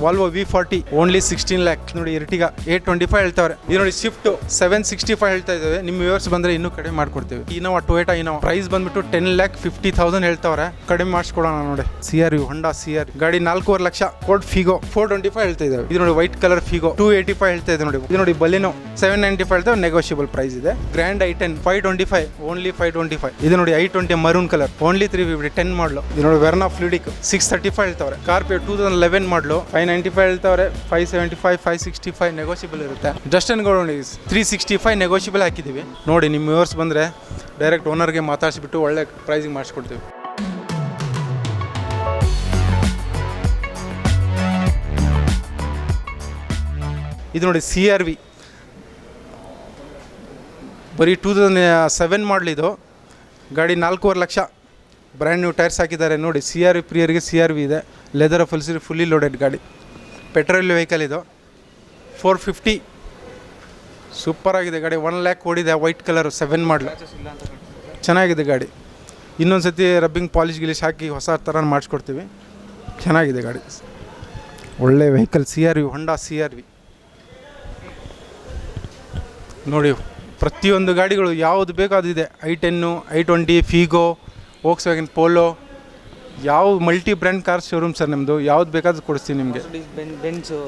Volvo V40 only 16 lakh ನೋಡಿ. ಇರ್ಟಿಗ 825 ಹೇಳ್ತಾವ್ರೆ. ಇದು ನೋಡಿ ಸ್ವಿಫ್ಟ್ 765 ಹೇಳ್ತಾ ಇದ್ದೇವೆ. ನಿಮ್ಮ ವ್ಯೂವರ್ಸ್ ಬಂದ್ರೆ ಇನ್ನೂ ಕಡಿಮೆ ಮಾಡ್ಕೊಡ್ತೀವಿ. ಇನೋವಾ ಟೊಯೋಟಾ ಇನೋವಾ ಪ್ರೈಸ್ ಬಂದ್ಬಿಟ್ಟು 10,50,000 ಹೇಳ್ತಾವ್ರೆ. ಕಡಿಮೆ ಮಾಡಿಸ್ಕೊಡೋಣ ನೋಡಿ. CRV ಹೊಂಡಾ CR ಗಾಡಿ 4.5 ಲಕ್ಷ. ಫೋರ್ಡ್ ಫಿಗೋ 425 ಹೇಳ್ತಾ ಇದ್ದೇವೆ. ಇದು ನೋಡಿ ವೈಟ್ ಕಲರ್ ಫಿಗೋ 285 ಹೇಳ್ತಾ ಇದೆ ನೋಡಿ. ಇದು ನೋಡಿ ಬಲಿನೋ 795 ಹೇಳ್ತಾವೆ. ನೆಗೋಷಿಯಬಲ್ ಪ್ರೈಸ್ ಇದೆ. Grand i10 525 only 525. ಇದು ನೋಡಿ i20 ಮರೂನ್ ಕಲರ್ ಓನ್ಲಿ 350 10 ಮಾಡಲು. ಇದು ನೋಡಿ ವೆರ್ನಾ ಫ್ಲೂಡಿಕ್ 635 ಹೇಳ್ತಾವ್ರೆ. ಸ್ಕಾರ್ಪಿಯೋ 2011 ಮಾಡಲು 595 ಹೇಳ್ತಾವ್ರೆ. 575 565 ನೆಗೋಷಿಯಬಲ್ ಇರುತ್ತೆ. ಜಸ್ಟ್ ಅಂಡ್ ಗೋ 365 ನೆಗೋಷಿಯಬಲ್ ಹಾಕಿದ್ದೀವಿ ನೋಡಿ. ನಿಮ್ಮ ವ್ಯೂವರ್ಸ್ ಬಂದರೆ ಡೈರೆಕ್ಟ್ ಓನರ್ಗೆ ಮಾತಾಡಿಸ್ಬಿಟ್ಟು ಒಳ್ಳೆ ಪ್ರೈಸಿಂಗ್ ಮಾಡಿಸ್ಕೊಡ್ತೀವಿ. ಇದು ನೋಡಿ CRV ಬರೀ 2007 ಮಾಡಲ್. ಇದು ಗಾಡಿ 4.5 ಲಕ್ಷ. ಬ್ರ್ಯಾಂಡ್ ನ್ಯೂ ಟೈರ್ಸ್ ಹಾಕಿದ್ದಾರೆ ನೋಡಿ. CRV ಪ್ರಿಯರಿಗೆ CRV ಇದೆ. ಲೆದರ್ ಫುಲ್ಲಿ ಲೋಡೆಡ್ ಗಾಡಿ. ಪೆಟ್ರೋಲ್ ವೆಹಿಕಲ್ ಇದು. 450 ಸೂಪರ್ ಆಗಿದೆ ಗಾಡಿ. 1 lakh ಓಡಿದೆ. ವೈಟ್ ಕಲರು 7 ಮಾಡಲು. ಚೆನ್ನಾಗಿದೆ ಗಾಡಿ. ಇನ್ನೊಂದು ಸತಿ ರಬ್ಬಿಂಗ್ ಪಾಲಿಶ್ ಗಿಲಿಶ್ ಹಾಕಿ ಹೊಸ ಥರ ಮಾಡಿಸ್ಕೊಡ್ತೀವಿ. ಚೆನ್ನಾಗಿದೆ ಗಾಡಿ. ಒಳ್ಳೆ ವೆಹಿಕಲ್ CRV ಹೊಂಡಾ CRV ನೋಡಿ. ಪ್ರತಿಯೊಂದು ಗಾಡಿಗಳು ಯಾವುದು ಬೇಕೋ ಅದಿದೆ. i10 i20 Figo Volkswagen Polo ಯಾವ multi brand car showroom sir ನಮ್ಮದು. ಯಾವ್ದು ಬೇಕಾದ್ರೂ ಕೊಡಿಸ್ತೀವಿ ನಿಮಗೆ.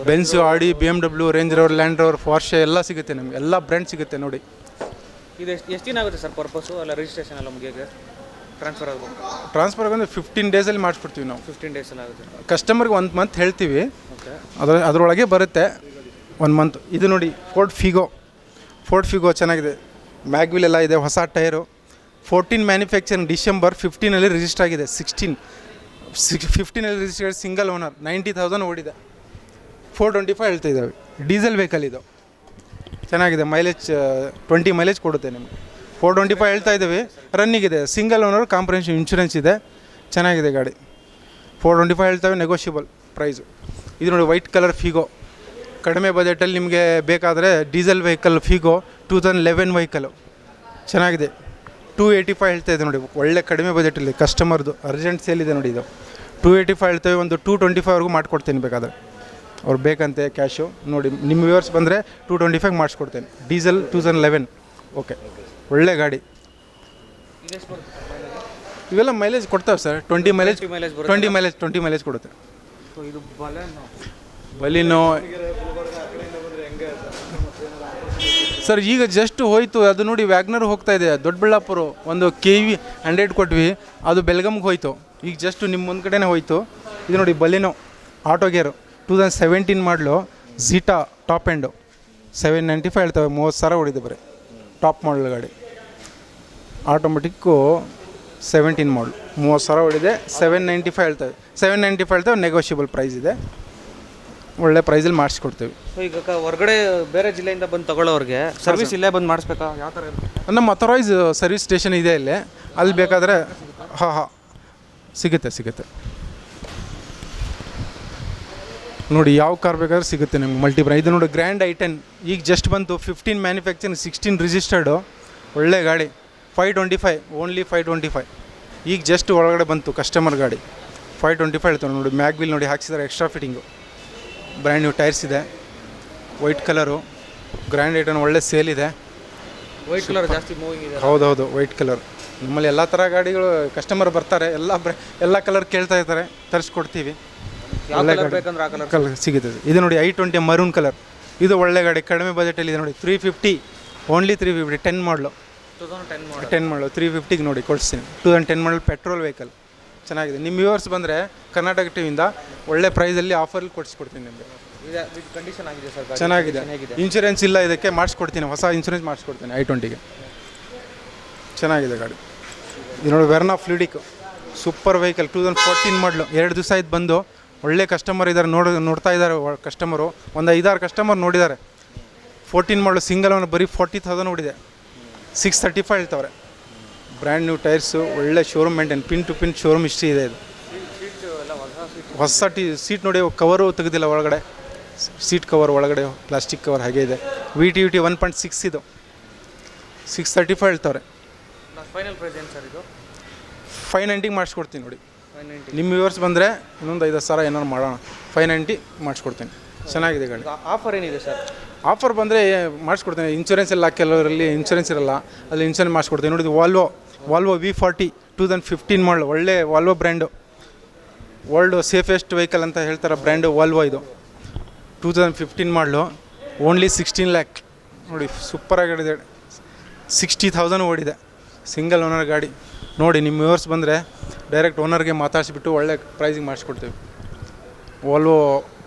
Benz Audi BMW Range Rover Land Rover Porsche ಎಲ್ಲ ಸಿಗುತ್ತೆ ನಮಗೆ. ಎಲ್ಲ ಬ್ರ್ಯಾಂಡ್ ಸಿಗುತ್ತೆ ನೋಡಿ. ಇದು ಎಷ್ಟು ದಿನ ಆಗುತ್ತೆ ಸರ್ ಪರ್ಪಸ್ಸು ಅಲ್ಲ ರಿಜಿಸ್ಟ್ರೇಷನ್ ಎಲ್ಲ ಮುಗಿಯೋಕ್ಕೆ? ಟ್ರಾನ್ಸ್ಫರ್ ಅಂದರೆ 15 ಡೇಸಲ್ಲಿ ಮಾಡಿಸ್ಕೊಡ್ತೀವಿ ನಾವು. 15 ಡೇಸಲ್ಲಿ ಆಗುತ್ತೆ. ಕಸ್ಟಮರ್ಗೆ 1 ಮಂತ್ ಹೇಳ್ತೀವಿ. ಅದರೊಳಗೆ ಬರುತ್ತೆ 1 ಮಂತ್. ಇದು ನೋಡಿ ಫೋರ್ಡ್ ಫಿಗೋ ಚೆನ್ನಾಗಿದೆ. ಮ್ಯಾಗ್ವಿಲ್ ಎಲ್ಲ ಇದೆ. ಹೊಸ ಟೈರು. 14 ಮ್ಯಾನುಫ್ಯಾಕ್ಚರಿಂಗ್ ಡಿಸೆಂಬರ್ 15 ರಿಜಿಸ್ಟರ್ ಆಗಿದೆ. 15 ರಿಜಿಸ್ಟರ್ ಸಿಂಗಲ್ ಓನರ್ 90,000 ಓಡಿದೆ. 425 ಹೇಳ್ತಾ ಇದ್ದಾವೆ. ಡೀಸೆಲ್ ವೆಹಿಕಲ್ ಇದು. ಚೆನ್ನಾಗಿದೆ. ಮೈಲೇಜ್ 20 ಮೈಲೇಜ್ ಕೊಡುತ್ತೆ ನಿಮಗೆ. 425 ಹೇಳ್ತಾ ಇದ್ದೀವಿ. ರನ್ನಿಗಿದೆ. ಸಿಂಗಲ್ ಓನರ್ ಕಾಂಪ್ರಹೆನ್ಸಿವ್ ಇನ್ಶೂರೆನ್ಸ್ ಇದೆ. ಚೆನ್ನಾಗಿದೆ ಗಾಡಿ. 425 ಹೇಳ್ತೇವೆ. Negotiable price. ಇದು ನೋಡಿ ವೈಟ್ ಕಲರ್ ಫಿಗೋ. ಕಡಿಮೆ ಬಜೆಟಲ್ಲಿ ನಿಮಗೆ ಬೇಕಾದರೆ ಡೀಸೆಲ್ ವೆಹಿಕಲ್ ಫಿಗೋ 2011 ವೆಹಿಕಲು ಚೆನ್ನಾಗಿದೆ. 285 ಹೇಳ್ತಾ ಇದೆ ನೋಡಿ. ಒಳ್ಳೆ ಕಡಿಮೆ ಬಜೆಟಲ್ಲಿ ಕಸ್ಟಮರ್ದು ಅರ್ಜೆಂಟ್ ಸೇಲ್ ಇದೆ ನೋಡಿ. ಇದು 285 ಹೇಳ್ತೇವೆ. ಒಂದು 225ವರೆಗೂ ಮಾಡಿಕೊಡ್ತೇನೆ ಬೇಕಾದರೆ. ಅವ್ರು ಬೇಕಂತೆ ಕ್ಯಾಶು ನೋಡಿ. ನಿಮ್ಮ ವ್ಯೂವರ್ಸ್ ಬಂದರೆ 225 ಮಾಡಿಸ್ಕೊಡ್ತೇನೆ. Diesel 2011 okay. ಒಳ್ಳೆ ಗಾಡಿ. ಇವೆಲ್ಲ ಮೈಲೇಜ್ ಕೊಡ್ತಾವೆ ಸರ್. 20 ಮೈಲೇಜ್ ಕೊಡುತ್ತೆ. ಇದು ಬಲಿನೋ ಸರ್ ಈಗ ಜಸ್ಟ್ ಹೋಯ್ತು. ಅದು ನೋಡಿ ವ್ಯಾಗ್ನರ್ ಹೋಗ್ತಾ ಇದೆ. ದೊಡ್ಡಬಳ್ಳಾಪುರ ಒಂದು KV 100 ಕೊಟ್ವಿ. ಅದು ಬೆಲ್ಗಮ್ಗೆ ಹೋಯ್ತು. ಈಗ ಜಸ್ಟ್ ನಿಮ್ಮ ಮುಂದೆ ಕಡೆನೇ ಹೋಯ್ತು. ಇದು ನೋಡಿ ಬಲಿನೋ ಆಟೋ ಗೇರು 2017 ಮಾಡಲು. Zeta top end 795 ಹೇಳ್ತವೆ. 30,000 ಹೊಡಿದೆ ಬರೀ. ಟಾಪ್ ಮಾಡಲ್ ಗಾಡಿ. ಆಟೋಮೆಟಿಕ್ಕು 17 ಮಾಡಲು 30,000 ಹೊಡಿದೆ. 795 ಹೇಳ್ತವೆ. ನೆಗೋಷಿಯಬಲ್ ಪ್ರೈಸ್ ಇದೆ. ಒಳ್ಳೆ ಪ್ರೈಸಲ್ಲಿ ಮಾಡಿಸ್ಕೊಡ್ತೀವಿ. ಈಗ ಹೊರಗಡೆ ಬೇರೆ ಜಿಲ್ಲೆಯಿಂದ ಬಂದು ತಗೊಳ್ಳೋರಿಗೆ ಸರ್ವಿಸ್ ಇಲ್ಲೇ ಬಂದು ಮಾಡಿಸ್ಬೇಕಾ? ಯಾವ ಥರ? ನಮ್ಮ ಅಥರೈಸ್ ಸರ್ವಿಸ್ ಸ್ಟೇಷನ್ ಇದೆ ಇಲ್ಲಿ. ಅಲ್ಲಿ ಬೇಕಾದರೆ ಸಿಗುತ್ತೆ ನೋಡಿ. ಯಾವ ಕಾರ್ ಬೇಕಾದ್ರೆ ಸಿಗುತ್ತೆ ನಿಮ್ಗೆ. Multi brand. ಇದು ನೋಡಿ ಗ್ರ್ಯಾಂಡ್ i10 ಈಗ ಜಸ್ಟ್ ಬಂತು. 15 ಮ್ಯಾನುಫ್ಯಾಕ್ಚರಿಂಗ್ 16 ರಿಜಿಸ್ಟರ್ಡು. ಒಳ್ಳೆ ಗಾಡಿ. 525 ಓನ್ಲಿ 525 ಈಗ ಜಸ್ಟ್ ಒಳಗಡೆ ಬಂತು ಕಸ್ಟಮರ್ ಗಾಡಿ. 525 ಹೇಳ್ತಾರೆ ನೋಡಿ. ಮ್ಯಾಗ್ವಿಲ್ ನೋಡಿ ಹಾಕ್ಸಿದ್ದಾರೆ. Extra fitting. Brand new tyres ಇದೆ. White colour. ಗ್ರ್ಯಾಂಡ್ i10 ಒಳ್ಳೆ ಸೇಲ್ ಇದೆ. ವೈಟ್ ಕಲರ್ ಜಾಸ್ತಿ ಮೂವಿಂಗ್ ಇದೆ. ಹೌದು ವೈಟ್ ಕಲರ್. ನಮ್ಮಲ್ಲಿ ಎಲ್ಲ ಥರ ಗಾಡಿಗಳು ಕಸ್ಟಮರ್ ಬರ್ತಾರೆ. ಎಲ್ಲ ಕಲರ್ ಕೇಳ್ತಾ ಇರ್ತಾರೆ. ತರಿಸ್ಕೊಡ್ತೀವಿ. ಕಲರ್ ಸಿಗುತ್ತೆ. ಇದು ನೋಡಿ i20 ಮರೂನ್ ಕಲರ್. ಇದು ಒಳ್ಳೆ ಗಾಡಿ. ಕಡಿಮೆ ಬಜೆಟಲ್ಲಿ ಇದೆ ನೋಡಿ. 350 ಓನ್ಲಿ 350 10 ಮಾಡಲು. 10 ಮಾಡಲು 350ಗೆ ನೋಡಿ ಕೊಡಿಸ್ತೀನಿ. 2010 ಮಾಡಲ್ ಪೆಟ್ರೋಲ್ ವೆಹಿಕಲ್ ಚೆನ್ನಾಗಿದೆ. ನಿಮ್ಮ ವ್ಯೂವರ್ಸ್ ಬಂದರೆ ಕರ್ನಾಟಕ ಟಿವಿಯಿಂದ ಒಳ್ಳೆ ಪ್ರೈಸಲ್ಲಿ ಆಫರಲ್ಲಿ ಕೊಡಿಸ್ಕೊಡ್ತೀನಿ ನಿಮಗೆ. ಕಂಡೀಷನ್ ಆಗಿದೆ ಸರ್. ಚೆನ್ನಾಗಿದೆ. ಇನ್ಶೂರೆನ್ಸ್ ಇಲ್ಲ ಇದಕ್ಕೆ. ಮಾಡಿಸ್ಕೊಡ್ತೀನಿ. ಹೊಸ ಇನ್ಶೂರೆನ್ಸ್ ಮಾಡಿಸ್ಕೊಡ್ತೀನಿ i20ಗೆ. ಚೆನ್ನಾಗಿದೆ ಗಾಡಿ. ಇದು ನೋಡಿ ವೆರ್ನಾ ಫ್ಲೂಡಿಕ್ ಸೂಪರ್ ವೆಹಿಕಲ್. 2014 ಮಾಡಲು. 2 ದಿವಸ ಆಯ್ತು ಬಂದು. ಒಳ್ಳೆ ಕಸ್ಟಮರ್ ಇದ್ದಾರೆ. ನೋಡ್ತಾ ಇದ್ದಾರೆ ಕಸ್ಟಮರು. ಒಂದು 5-6 ಕಸ್ಟಮರ್ ನೋಡಿದ್ದಾರೆ. 14 ಮಾಡಲು ಸಿಂಗಲ್ ಓನರ್ ಬರೀ 40,000 ಓಡಿದೆ. 635 ಹೇಳ್ತವ್ರೆ. Brand new tyres. ಒಳ್ಳೆ showroom maintain. Pin to pin showroom history ಇದೆ. ಇದು ಹೊಸ ಸೀಟ್ ನೋಡಿ. ಕವರು ತೆಗೆದಿಲ್ಲ ಒಳಗಡೆ. ಸೀಟ್ ಕವರ್ ಒಳಗಡೆ ಪ್ಲಾಸ್ಟಿಕ್ ಕವರ್ ಹಾಗೆ ಇದೆ. VT 1.6 ಇದು 635 ಹೇಳ್ತವ್ರೆ. ಫೈನಲ್ ಪ್ರೈಸ್ ಏನು ಸರ್ ಇದು? 590 ಮಾಡಿಸ್ಕೊಡ್ತೀನಿ ನೋಡಿ. ನಿಮ್ಮ ವ್ಯೂವರ್ಸ್ ಬಂದರೆ ಇನ್ನೊಂದು 5,000 ಏನಾರು ಮಾಡೋಣ. 590 ಮಾಡಿಸ್ಕೊಡ್ತೀನಿ. ಚೆನ್ನಾಗಿದೆ ಗಾಡಿ. ಆಫರ್ ಏನಿದೆ ಸರ್? ಆಫರ್ ಬಂದರೆ ಮಾಡಿಸ್ಕೊಡ್ತೀನಿ. ಇನ್ಶೂರೆನ್ಸ್ ಎಲ್ಲ ಕೆಲವರಲ್ಲಿ ಇನ್ಶೂರೆನ್ಸ್ ಇರಲ್ಲ, ಅಲ್ಲಿ ಇನ್ಶೂರೆನ್ಸ್ ಮಾಡಿಸ್ಕೊಡ್ತೀನಿ. ನೋಡಿದ್ದು ವಾಲ್ವೋ V40 2015 ಮಾಡಲು, ಒಳ್ಳೆ Volvo brand, world safest vehicle ಅಂತ ಹೇಳ್ತಾರೆ ಬ್ರ್ಯಾಂಡು ವಾಲ್ವೋ. ಇದು 2015 ಮಾಡಲು, ಓನ್ಲಿ 16 lakh. ನೋಡಿ ಸೂಪರಾಗಿದೆ. 60,000 ಓಡಿದೆ. ಸಿಂಗಲ್ ಓನರ್ ಗಾಡಿ. ನೋಡಿ ನಿಮ್ಮ ವ್ಯೂವರ್ಸ್ ಬಂದರೆ ಡೈರೆಕ್ಟ್ ಓನರ್ಗೆ ಮಾತಾಡಿಸ್ಬಿಟ್ಟು ಒಳ್ಳೆ ಪ್ರೈಸಿಗೆ ಮಾಡಿಸ್ಕೊಡ್ತೀವಿ. ವಾಲ್ವೋ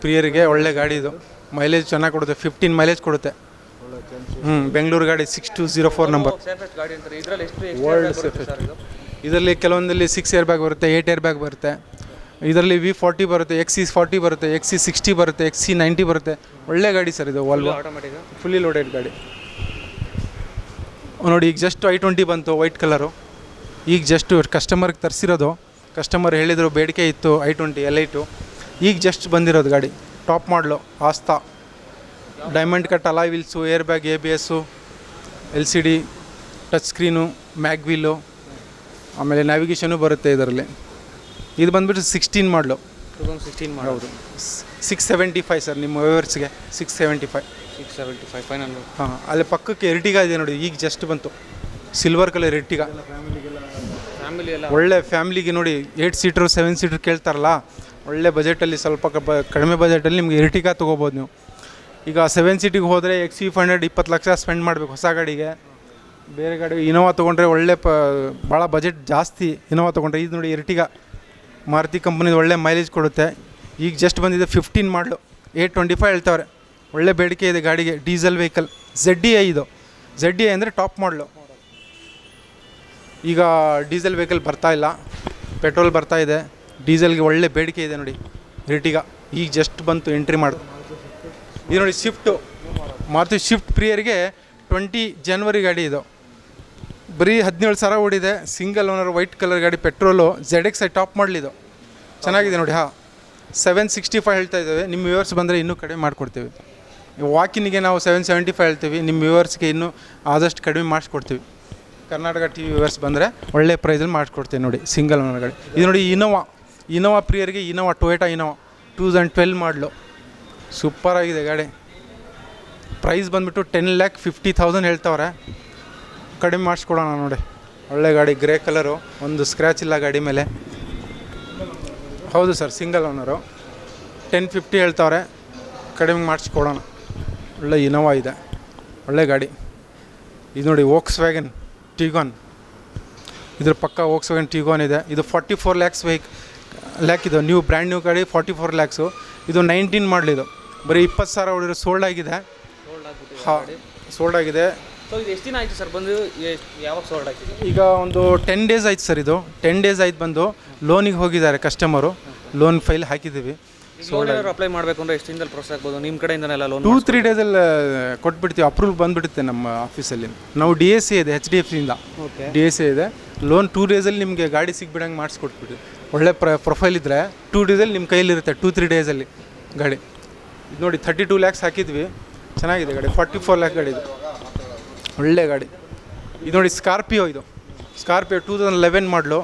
ಪ್ರಿಯರಿಗೆ ಒಳ್ಳೆ ಗಾಡಿ ಇದು. ಮೈಲೇಜ್ ಚೆನ್ನಾಗಿ ಕೊಡುತ್ತೆ, 15 ಮೈಲೇಜ್ ಕೊಡುತ್ತೆ. ಬೆಂಗಳೂರು ಗಾಡಿ 6204 ನಂಬರ್. World safest. ಇದರಲ್ಲಿ ಕೆಲವೊಂದಲ್ಲಿ 6 ಏರ್ ಬ್ಯಾಗ್ ಬರುತ್ತೆ, 8 ಏರ್ ಬ್ಯಾಗ್ ಬರುತ್ತೆ. ಇದರಲ್ಲಿ V40 ಬರುತ್ತೆ, XC40 ಬರುತ್ತೆ, XC60 ಬರುತ್ತೆ, XC90 ಬರುತ್ತೆ. ಒಳ್ಳೆ ಗಾಡಿ ಸರ್ ಇದು ವಾಲ್ವೋ. ಫುಲ್ಲಿ ಲೋಡೆಡ್ ಗಾಡಿ. ನೋಡಿ ಈಗ ಜಸ್ಟ್ I20 ಬಂತು ವೈಟ್ ಕಲರು. ಈಗ ಜಸ್ಟ್ ಕಸ್ಟಮರ್ಗೆ ತರಿಸಿರೋದು. ಕಸ್ಟಮರ್ ಹೇಳಿದರು ಬೇಡಿಕೆ ಇತ್ತು I20 L8. ಈಗ ಜಸ್ಟ್ ಬಂದಿರೋದು ಗಾಡಿ. ಟಾಪ್ ಮಾಡಲು ಆಸ್ತಾ. Diamond cut alloy wheels, air bag, ABS, LCD, touch screen, mag wheel, ಆಮೇಲೆ ನ್ಯಾವಿಗೇಷನು ಬರುತ್ತೆ ಇದರಲ್ಲಿ. ಇದು ಬಂದುಬಿಟ್ಟು 16 ಮಾಡಲು. 2016 ಮಾಡಲು. ಹೌದು. 675 ಸರ್ ನಿಮ್ಮ ವ್ಯೂವರ್ಸ್ಗೆ. 675 ಫೈನಲ್. ಹಾಂ, ಅಲ್ಲಿ ಪಕ್ಕಕ್ಕೆ ಎರ್ಟಿಗಾ ಇದೆ ನೋಡಿ, ಈಗ ಜಸ್ಟ್ ಬಂತು. Silver colour Ertiga. ಫ್ಯಾಮಿಲಿ ಎಲ್ಲ ಒಳ್ಳೆ ಫ್ಯಾಮಿಲಿಗೆ ನೋಡಿ 8 ಸೀಟ್ರು 7 ಸೀಟ್ರ್ ಕೇಳ್ತಾರಲ್ಲ, ಒಳ್ಳೆ ಬಜೆಟಲ್ಲಿ, ಸ್ವಲ್ಪ ಕಡಿಮೆ ಬಜೆಟಲ್ಲಿ ನಿಮಗೆ ಎರ್ಟಿಗಾ ತೊಗೋಬೋದು ನೀವು. ಈಗ 7 ಸೀಟಿಗೆ ಹೋದರೆ XC500 20 ಲಕ್ಷ ಸ್ಪೆಂಡ್ ಮಾಡಬೇಕು ಹೊಸ ಗಾಡಿಗೆ. ಬೇರೆ ಗಾಡಿ ಇನೋವಾ ತೊಗೊಂಡ್ರೆ ಒಳ್ಳೆ ಭಾಳ ಬಜೆಟ್ ಜಾಸ್ತಿ. ಇನೋವಾ ತೊಗೊಂಡ್ರೆ ಇದು ನೋಡಿ ಎರ್ಟಿಗಾ, ಮಾರುತಿ ಕಂಪ್ನಿದು ಒಳ್ಳೆ ಮೈಲೇಜ್ ಕೊಡುತ್ತೆ. ಈಗ ಜಸ್ಟ್ ಬಂದಿದೆ 15 ಮಾಡಲು, 825 ಹೇಳ್ತಾವ್ರೆ. ಒಳ್ಳೆ ಬೇಡಿಕೆ ಇದೆ ಗಾಡಿಗೆ. Diesel vehicle. ZDI ಇದು. ZDI ಅಂದರೆ ಟಾಪ್ ಮಾಡಲು. ಈಗ ಡೀಸೆಲ್ ವೆಹಿಕಲ್ ಬರ್ತಾಯಿಲ್ಲ, ಪೆಟ್ರೋಲ್ ಬರ್ತಾ ಇದೆ. ಡೀಸೆಲ್ಗೆ ಒಳ್ಳೆ ಬೇಡಿಕೆ ಇದೆ ನೋಡಿ ಎರ್ಟಿಗಾ. ಈಗ ಜಸ್ಟ್ ಬಂತು ಎಂಟ್ರಿ ಮಾಡು. ಇದು ನೋಡಿ ಶಿಫ್ಟು, ಮಾರುತಿ ಶಿಫ್ಟ್ ಪ್ರಿಯರಿಗೆ 20 ಜನವರಿ ಗಾಡಿ ಇದು. ಬರೀ 17,000 ಓಡಿದೆ. ಸಿಂಗಲ್ ಓನರ್ ವೈಟ್ ಕಲರ್ ಗಾಡಿ, ಪೆಟ್ರೋಲು, ZXi ಟಾಪ್ ಮಾಡಲಿದು. ಚೆನ್ನಾಗಿದೆ ನೋಡಿ. 765 ಹೇಳ್ತಾ ಇದ್ದೇವೆ. ನಿಮ್ಮ ವ್ಯೂವರ್ಸ್ ಬಂದರೆ ಇನ್ನೂ ಕಡಿಮೆ ಮಾಡಿಕೊಡ್ತೀವಿ. ವಾಕಿನಿಗೆ ನಾವು 775 ಹೇಳ್ತೀವಿ. ನಿಮ್ಮ ವ್ಯೂವರ್ಸ್ಗೆ ಇನ್ನೂ ಆದಷ್ಟು ಕಡಿಮೆ ಮಾಡಿಸ್ಕೊಡ್ತೀವಿ. ಕರ್ನಾಟಕ TV ವ್ಯೂವರ್ಸ್ ಬಂದರೆ ಒಳ್ಳೆ ಪ್ರೈಸಲ್ಲಿ ಮಾಡಿಸ್ಕೊಡ್ತೀವಿ ನೋಡಿ. ಸಿಂಗಲ್ ಓನರ್ ಗಾಡಿ. ಇದು ನೋಡಿ ಇನೋವಾ ಪ್ರಿಯರಿಗೆ ಟೊಯೋಟಾ ಇನೋವಾ 2012 ಮಾಡಲು. ಸೂಪರಾಗಿದೆ ಗಾಡಿ. ಪ್ರೈಸ್ ಬಂದುಬಿಟ್ಟು 10,50,000 ಹೇಳ್ತಾವ್ರೆ. ಕಡಿಮೆ ಮಾಡಿಸ್ಕೊಡೋಣ ನೋಡಿ. ಒಳ್ಳೆ ಗಾಡಿ, ಗ್ರೇ ಕಲರು, ಒಂದು ಸ್ಕ್ರ್ಯಾಚ್ ಇಲ್ಲ ಗಾಡಿ ಮೇಲೆ. ಹೌದು ಸರ್, ಸಿಂಗಲ್ ಓನರು. 1050 ಹೇಳ್ತಾವ್ರೆ. ಕಡಿಮೆ ಮಾಡಿಸ್ಕೊಡೋಣ. ಒಳ್ಳೆ ಇನೋವಾ ಇದೆ, ಒಳ್ಳೆ ಗಾಡಿ. ಇದು ನೋಡಿ ವೋಕ್ಸ್ ವ್ಯಾಗನ್ ಟಿಗಾನ್. ಇದ್ರ ಪಕ್ಕ ವೋಕ್ಸ್ ವ್ಯಾಗನ್ ಟಿಗಾನ್ ಇದೆ. ಇದು 44 ಲ್ಯಾಕ್ ಇದು ಬ್ರ್ಯಾಂಡ್ ನ್ಯೂ ಗಾಡಿ. 44 ಲ್ಯಾಕ್ಸು. ಇದು 19 ಮಾಡಲಿದು. ಬರೀ 20,000 ಹೊಡಿರೋ ಸೋಲ್ಡ್ ಆಗಿದೆ. ಹಾಂ, ಸೋಲ್ಡ್ ಆಗಿದೆ. ಸೊ ಇದು ಎಷ್ಟು ದಿನ ಆಯಿತು ಸರ್ ಬಂದು? ಯಾವಾಗ ಸೋಲ್ಡ್ ಆಗಿದೆ? ಈಗ ಒಂದು 10 ಡೇಸ್ ಆಯ್ತು ಸರ್. ಇದು 10 ಡೇಸ್ ಆಯ್ತು ಬಂದು. ಲೋನಿಗೆ ಹೋಗಿದ್ದಾರೆ ಕಸ್ಟಮರು. ಲೋನ್ ಫೈಲ್ ಹಾಕಿದ್ದೀವಿ. ಲೋನ್ ಅಪ್ಲೈ ಮಾಡಬೇಕು ಅಂದರೆ ಎಷ್ಟು ದಿನದಲ್ಲಿ ಪ್ರೋಸೆಸ್ ಆಗ್ಬೋದು ನಿಮ್ಮ ಕಡೆಯಿಂದನೆಲ್ಲ? ಲೋನ್ 2-3 ಡೇಸಲ್ಲಿ ಕೊಟ್ಬಿಡ್ತೀವಿ. ಅಪ್ರೂವಲ್ ಬಂದುಬಿಡುತ್ತೆ ನಮ್ಮ ಆಫೀಸಲ್ಲಿ. ನಾವು DSC ಇದೆ, HDFCಯಿಂದ DSC ಇದೆ. ಲೋನ್ 2 ಡೇಸಲ್ಲಿ ನಿಮಗೆ ಗಾಡಿ ಸಿಗ್ಬಿಡಂಗೆ ಮಾಡಿಸ್ಕೊಟ್ಬಿಟ್ಟು. ಒಳ್ಳೆ ಪ್ರೊಫೈಲ್ ಇದ್ದರೆ 2 ಡೇಸಲ್ಲಿ ನಿಮ್ಮ ಕೈಲಿರುತ್ತೆ. 2-3 ಡೇಸಲ್ಲಿ ಗಾಡಿ. ಇದು ನೋಡಿ 32 ಲ್ಯಾಕ್ಸ್ ಹಾಕಿದ್ವಿ. ಚೆನ್ನಾಗಿದೆ ಗಾಡಿ. 44 ಲ್ಯಾಕ್ ಗಾಡಿ ಇದು. ಒಳ್ಳೆ ಗಾಡಿ. ಇದು ನೋಡಿ ಸ್ಕಾರ್ಪಿಯೋ 2011 ಮಾಡಲು.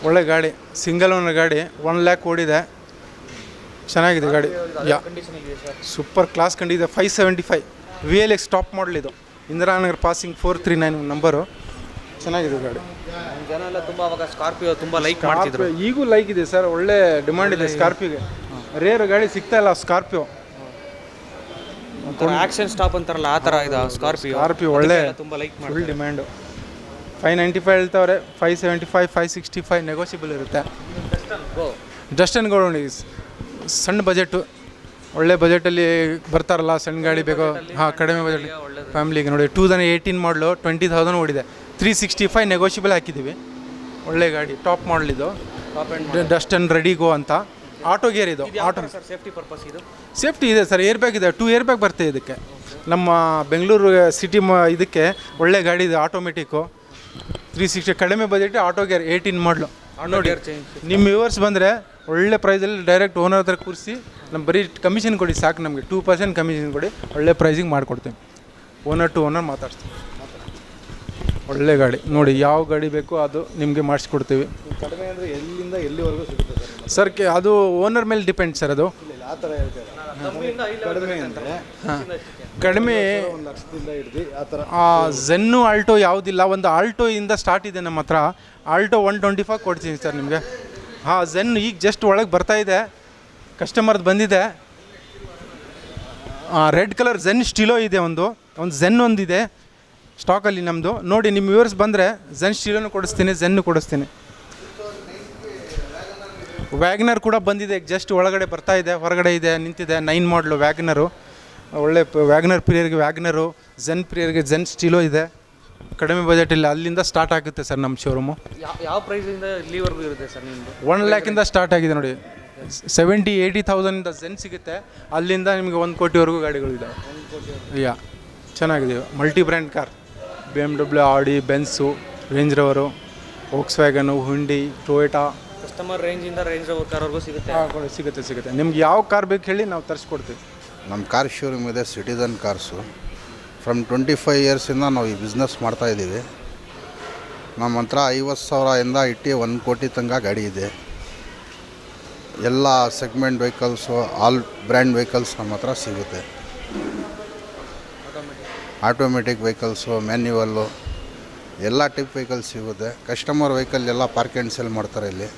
ಒಳ್ಳೆ ಗಾಡಿ, ಸಿಂಗಲ್ ಓನರ್ ಗಾಡಿ. 1 ಲ್ಯಾಕ್ ಓಡಿದೆ. ಚೆನ್ನಾಗಿದೆ ಗಾಡಿ. ಸೂಪರ್ ಕ್ಲಾಸ್ ಕಂಡಿದೆ. 575 VLX ಟಾಪ್ ಮಾಡಲ್ ಇದು. Indiranagar passing 439 number. ಚೆನ್ನಾಗಿದೆ ಗಾಡಿ. ಜನ ಎಲ್ಲ ತುಂಬ ಅವಾಗ ಸ್ಕಾರ್ಪಿಯೋ ತುಂಬ ಲೈಕ್ ಮಾಡ್ತಿದ್ರು. ಈಗೂ ಲೈಕ್ ಇದೆ ಸರ್. ಒಳ್ಳೆ ಡಿಮಾಂಡ್ ಇದೆ ಸ್ಕಾರ್ಪಿಯೋಗೆ. ರೇರ್ ಗಾಡಿ ಸಿಗ್ತಾ ಇಲ್ಲ ಸ್ಕಾರ್ಪಿಯೋ. ಆಕ್ಷನ್ ಸ್ಟಾಪ್ ಅಂತಾರಲ್ಲ ಆ ಥರ ಇದು ಸ್ಕಾರ್ಪಿಯೋ. ಒಳ್ಳೆ ತುಂಬ ಲೈಕ್ ಮಾಡಿ. Full demand. 595 ಹೇಳ್ತಾವ್ರೆ. 575 565 ನೆಗೋಷಿಯಬಲ್ ಇರುತ್ತೆ. ಡಸ್ಟ್ ಆ್ಯಂಡ್ ಗೋ ನೋಡಿ. ಸಣ್ಣ ಬಜೆಟು, ಒಳ್ಳೆ ಬಜೆಟಲ್ಲಿ ಬರ್ತಾರಲ್ಲ ಸಣ್ಣ ಗಾಡಿ ಬೇಕೋ. ಹಾಂ, ಕಡಿಮೆ ಬಜೆಟ್ ಫ್ಯಾಮಿಲಿಗೆ ನೋಡಿ. 2018 ಮಾಡಲು, 20,000 ಓಡಿದೆ. 365 ನೆಗೋಷಿಯಬಲ್ ಹಾಕಿದ್ದೀವಿ. ಒಳ್ಳೆ ಗಾಡಿ, ಟಾಪ್ ಮಾಡಲಿದ್ದು. ಡಸ್ಟ್ ಆ್ಯಂಡ್ ರೆಡಿ ಗೋ ಅಂತ. ಆಟೋ ಗೇರ್ ಇದು. ಆಟೋ ಸೇಫ್ಟಿ ಪರ್ಪಸ್ ಇದು. ಸೇಫ್ಟಿ ಇದೆ ಸರ್. ಏರ್ ಬ್ಯಾಗ್ ಇದೆ. 2 ಏರ್ ಬ್ಯಾಗ್ ಬರ್ತದೆ ಇದಕ್ಕೆ. ನಮ್ಮ ಬೆಂಗಳೂರು ಸಿಟಿ ಇದಕ್ಕೆ ಒಳ್ಳೆ ಗಾಡಿ ಇದೆ. ಆಟೋಮೆಟಿಕ್ಕು 360. ಕಡಿಮೆ ಬಜೆಟ್ ಆಟೋ ಗೇರ್ 18 ಮಾಡಲು ನೋಡಿ. ನಿಮ್ಮ ವ್ಯೂವರ್ಸ್ ಬಂದರೆ ಒಳ್ಳೆ ಪ್ರೈಸಲ್ಲಿ ಡೈರೆಕ್ಟ್ ಓನರ್ ಹತ್ರ ಕೂರಿಸಿ ನಮ್ಮ ಬರೀ ಕಮಿಷನ್ ಕೊಡಿ ಸಾಕು. ನಮಗೆ 2% ಕಮಿಷನ್ ಕೊಡಿ. ಒಳ್ಳೆ ಪ್ರೈಸಿಗೆ ಮಾಡಿಕೊಡ್ತೀವಿ. ಓನರ್ ಟು ಓನರ್ ಮಾತಾಡ್ತೀವಿ. ಒಳ್ಳೆ ಗಾಡಿ ನೋಡಿ, ಯಾವ ಗಾಡಿ ಬೇಕೋ ಅದು ನಿಮಗೆ ಮಾಡಿಸ್ಕೊಡ್ತೀವಿ. ಕಡಿಮೆ ಅಂದರೆ ಎಲ್ಲಿಂದ ಎಲ್ಲಿವರೆಗೂ ಸಿಗುತ್ತೆ ಸರ್ ಅದು ಓನರ್ ಮೇಲೆ ಡಿಪೆಂಡ್ ಸರ್. ಅದು ಆ ಥರ ಹೇಳ್ತಾರೆ. ಕಡಿಮೆ ಅಂದರೆ ಕಡಿಮೆ 1 ಲಕ್ಷದಿಂದ ಹಿಡಿದು ಆ ಥರ. ಝೆನ್ನು ಆಲ್ಟೋ ಯಾವುದಿಲ್ಲ, ಒಂದು ಆಲ್ಟೋ ಇಂದ ಸ್ಟಾರ್ಟ್ ಇದೆ ನಮ್ಮ ಹತ್ರ. ಆಲ್ಟೋ 125 ಕೊಡ್ತೀನಿ ಸರ್ ನಿಮಗೆ. ಝೆನ್ ಈಗ ಜಸ್ಟ್ ಒಳಗೆ ಬರ್ತಾ ಇದೆ, ಕಸ್ಟಮರ್ದು ಬಂದಿದೆ. ರೆಡ್ ಕಲರ್ ಝೆನ್ ಸ್ಟಿಲೋ ಇದೆ, ಒಂದು ಝೆನ್ ಒಂದಿದೆ ಸ್ಟಾಕಲ್ಲಿ ನಮ್ಮದು. ನೋಡಿ ನಿಮ್ಮ ವ್ಯೂವರ್ಸ್ ಬಂದರೆ ಝೆನ್ ಸ್ಟಿಲೋನು ಕೊಡಿಸ್ತೀನಿ, ಝೆನ್ನು ಕೊಡಿಸ್ತೀನಿ. ವ್ಯಾಗ್ನರ್ ಕೂಡ ಬಂದಿದೆ, ಜಸ್ಟ್ ಒಳಗಡೆ ಬರ್ತಾ ಇದೆ, ಹೊರಗಡೆ ಇದೆ, ನಿಂತಿದೆ. 9 ಮಾಡಲು ವ್ಯಾಗ್ನರು. ಒಳ್ಳೆ ವ್ಯಾಗ್ನರ್ ಪ್ರಿಯರಿಗೆ ವ್ಯಾಗ್ನರು, ಝೆನ್ ಪ್ರಿಯರಿಗೆ ಝೆನ್ ಸ್ಟಿಲೋ ಇದೆ. ಕಡಿಮೆ ಬಜೆಟಿಲ್ಲ, ಅಲ್ಲಿಂದ ಸ್ಟಾರ್ಟ್ ಆಗುತ್ತೆ ಸರ್ ನಮ್ಮ ಶೋರೂಮು. ಯಾವ ಪ್ರೈಸಿಂದ ಇಲ್ಲಿವರೆಗೂ ಇರುತ್ತೆ ಸರ್ ನಿಮ್ಮದು? 1 ಲ್ಯಾಕಿಂದ ಸ್ಟಾರ್ಟ್ ಆಗಿದೆ ನೋಡಿ. 70,000-80,000 ಝೆನ್ ಸಿಗುತ್ತೆ, ಅಲ್ಲಿಂದ ನಿಮಗೆ 1 ಕೋಟಿವರೆಗೂ ಗಾಡಿಗಳಿದ್ದಾವೆ. ಚೆನ್ನಾಗಿದೆ. ಮಲ್ಟಿ ಬ್ರ್ಯಾಂಡ್ ಕಾರ್, BMW, ಆಡಿ, ಬೆನ್ಸು, ರೇಂಜ್ ರೋವರು, ವೋಕ್ಸ್ ವ್ಯಾಗನು, ಹುಂಡಿ, ಟೊಯೋಟಾ. ಕಸ್ಟಮರ್ ರೇಂಜಿಂದ ರೇಂಜ್ ರೋವರ್ ಕಾರ್ವರೆಗೂ ಸಿಗುತ್ತೆ. ಸಿಗುತ್ತೆ. ನಿಮ್ಗೆ ಯಾವ ಕಾರ್ ಬೇಕು ಹೇಳಿ, ನಾವು ತರಿಸ್ಕೊಡ್ತೀವಿ. ನಮ್ಮ ಕಾರ್ ಶೋರೂಮ್ ಇದೆ ಸಿಟಿಜನ್ ಕಾರ್ಸು. ಫ್ರಮ್ 25 ಇಯರ್ಸಿಂದ ನಾವು ಈ ಬಿಸ್ನೆಸ್ ಮಾಡ್ತಾಯಿದ್ದೀವಿ. ನಮ್ಮ ಹತ್ರ 50,000ಇಂದ ಇಟ್ಟು 1 ಕೋಟಿ ತನಕ ಗಾಡಿ ಇದೆ. ಎಲ್ಲ segment vehicles, all brand vehicles ನಮ್ಮ ಹತ್ರ ಸಿಗುತ್ತೆ. ಆಟೋಮೆಟಿಕ್ ವೆಹಿಕಲ್ಸು, ಮ್ಯಾನ್ಯುವಲ್ಲು, ಎಲ್ಲ ಟೈಪ್ ವೆಹಿಕಲ್ಸ್ ಸಿಗುತ್ತೆ. ಕಸ್ಟಮರ್ ವೆಹಿಕಲ್ ಎಲ್ಲ ಪಾರ್ಕ್ ಆ್ಯಂಡ್ ಸೆಲ್ ಮಾಡ್ತಾರೆ. ಇಲ್ಲಿ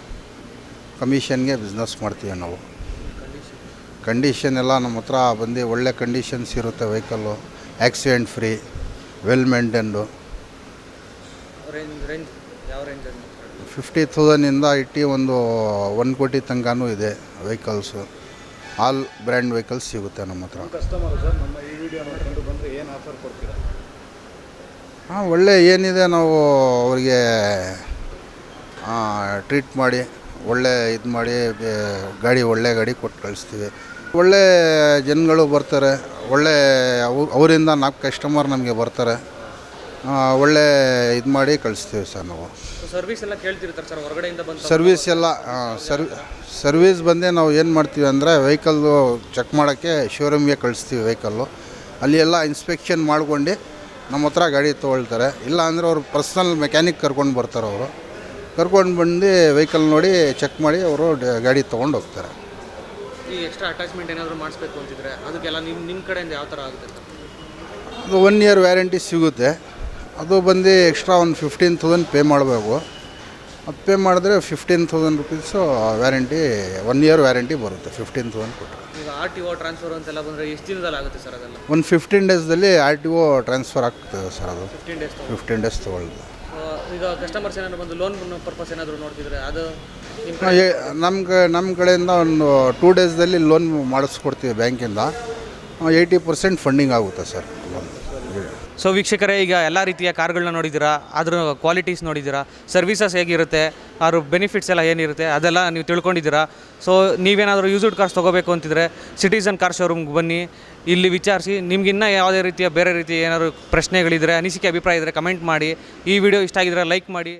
ಕಮಿಷನ್ಗೆ ಬಿಸ್ನೆಸ್ ಮಾಡ್ತೀವಿ ನಾವು. ಕಂಡೀಷನ್ ಎಲ್ಲ ನಮ್ಮ ಹತ್ರ ಬಂದು ಒಳ್ಳೆ ಕಂಡೀಷನ್ಸ್ ಇರುತ್ತೆ. Vehicle accident free, well maintained. 50,000ಇಂದ ಇಟ್ಟು 1 ಕೋಟಿ ತನಕನೂ ಇದೆ ವೆಹಿಕಲ್ಸು. ಆಲ್ ಬ್ರ್ಯಾಂಡ್ ವೆಹಿಕಲ್ಸ್ ಸಿಗುತ್ತೆ ನಮ್ಮ ಹತ್ರ. ಕಸ್ಟಮರ್ ಸರ್ ನಮ್ಮ ಈ ವಿಡಿಯೋ ನೋಡ್ಕೊಂಡು ಬಂದರೆ ಏನು ಆಫರ್ ಕೊಡ್ತೀರಾ? ಒಳ್ಳೆ ಏನಿದೆ ನಾವು ಅವರಿಗೆ ಟ್ರೀಟ್ ಮಾಡಿ, ಒಳ್ಳೆ ಇದು ಮಾಡಿ ಒಳ್ಳೆ ಗಾಡಿ ಕೊಟ್ಟು ಕಳಿಸ್ತೀವಿ. ಒಳ್ಳೆ ಜನಗಳು ಬರ್ತಾರೆ, ಒಳ್ಳೆ ಅವರಿಂದ 4 ಕಸ್ಟಮರ್ ನಮಗೆ ಬರ್ತಾರೆ. ಒಳ್ಳೆ ಇದು ಮಾಡಿ ಕಳಿಸ್ತೀವಿ ಸರ್ ನಾವು. ಸರ್ವಿಸ್ ಎಲ್ಲ ಕೇಳ್ತಿರ್ತಾರೆ ಸರ್ ಹೊರಗಡೆಯಿಂದ ಬಂದು? ಸರ್ವಿಸ್ ಎಲ್ಲ ಸರ್ವಿಸ್ ಬಂದೇ ನಾವು ಏನು ಮಾಡ್ತೀವಿ ಅಂದರೆ ವೆಹಿಕಲ್ಲು ಚೆಕ್ ಮಾಡೋಕ್ಕೆ ಶೋರೂಮ್ಗೆ ಕಳಿಸ್ತೀವಿ. ವೆಹಿಕಲ್ಲು ಅಲ್ಲಿ ಎಲ್ಲ ಇನ್ಸ್ಪೆಕ್ಷನ್ ಮಾಡ್ಕೊಂಡು ನಮ್ಮ ಹತ್ರ ಗಾಡಿ ತೊಗೊಳ್ತಾರೆ. ಇಲ್ಲ ಅಂದರೆ ಅವರು ಪರ್ಸ್ನಲ್ ಮೆಕ್ಯಾನಿಕ್ ಕರ್ಕೊಂಡು ಬರ್ತಾರೆ. ಅವರು ಕರ್ಕೊಂಡು ಬಂದು ವೆಹಿಕಲ್ ನೋಡಿ ಚೆಕ್ ಮಾಡಿ ಅವರು ಗಾಡಿ ತೊಗೊಂಡು ಹೋಗ್ತಾರೆ. ಈ ಎಕ್ಸ್ಟ್ರಾ ಅಟ್ಯಾಚ್ಮೆಂಟ್ ಏನಾದರೂ ಮಾಡಿಸ್ಬೇಕು ಅಂತಿದ್ರೆ ಅದಕ್ಕೆಲ್ಲ ನಿಮ್ಮ ಕಡೆಯಿಂದ ಯಾವ ಥರ ಆಗುತ್ತೆ ಸರ್? ಅದು 1 ಇಯರ್ ವ್ಯಾರಂಟಿ ಸಿಗುತ್ತೆ. ಅದು ಬಂದು ಎಕ್ಸ್ಟ್ರಾ ಒಂದು 15,000 ಪೇ ಮಾಡಬೇಕು. ಅದು ಪೇ ಮಾಡಿದ್ರೆ 15,000 ರುಪೀಸು ವ್ಯಾರಂಟಿ, 1 ಇಯರ್ ವ್ಯಾರಂಟಿ ಬರುತ್ತೆ. 15,000 ಕೊಟ್ಟರೆ. ಈಗ RTO ಟ್ರಾನ್ಸ್ಫರ್ ಅಂತೆಲ್ಲ ಬಂದರೆ ಎಷ್ಟು ದಿನದಲ್ಲಿ ಆಗುತ್ತೆ ಸರ್ ಅದೆಲ್ಲ? ಒಂದು 15 ಡೇಸ್ದಲ್ಲಿ RTO ಟ್ರಾನ್ಸ್ಫರ್ ಆಗ್ತದೆ ಸರ್. ಅದು 15 ಡೇಸ್ ತೊಗೊಳ್ಳೋದು. ಈಗ ಕಸ್ಟಮರ್ಸ್ ಏನಾದ್ರು ಬಂದು ಲೋನ್ ಪರ್ಪಸ್ ಏನಾದರೂ ನೋಡ್ತಿದ್ರೆ ಅದು ನಮ್ಮ ಕಡೆಯಿಂದ ಒಂದು 2 ಡೇಸ್ದಲ್ಲಿ ಲೋನ್ ಮಾಡಿಸ್ಕೊಡ್ತೀವಿ ಬ್ಯಾಂಕಿಂದ. 80% ಫಂಡಿಂಗ್ ಆಗುತ್ತೆ ಸರ್ ಲೋನ್. ಸೊ ವೀಕ್ಷಕರೇ, ಈಗ ಎಲ್ಲ ರೀತಿಯ ಕಾರ್ಗಳನ್ನ ನೋಡಿದ್ದೀರಾ, ಅದ್ರ ಕ್ವಾಲಿಟೀಸ್ ನೋಡಿದ್ದೀರಾ, ಸರ್ವಿಸಸ್ ಹೇಗಿರುತ್ತೆ, ಅದ್ರ ಬೆನಿಫಿಟ್ಸ್ ಎಲ್ಲ ಏನಿರುತ್ತೆ ಅದೆಲ್ಲ ನೀವು ತಿಳ್ಕೊಂಡಿದ್ದೀರಾ. ಸೊ ನೀವೇನಾದರೂ ಯೂಸ್ಡ್ ಕಾರ್ಸ್ ತೊಗೋಬೇಕು ಅಂತಿದ್ರೆ ಸಿಟಿಜನ್ ಕಾರ್ ಶೋರೂಮ್ಗೆ ಬನ್ನಿ, ಇಲ್ಲಿ ವಿಚಾರಿಸಿ. ನಿಮ್ಗಿನ್ನೂ ಯಾವುದೇ ರೀತಿಯ ಬೇರೆ ರೀತಿಯ ಏನಾದರೂ ಪ್ರಶ್ನೆಗಳಿದ್ದರೆ, ಅನಿಸಿಕೆ, ಅಭಿಪ್ರಾಯ ಇದ್ದರೆ ಕಮೆಂಟ್ ಮಾಡಿ. ಈ ವಿಡಿಯೋ ಇಷ್ಟ ಆಗಿದ್ರೆ ಲೈಕ್ ಮಾಡಿ.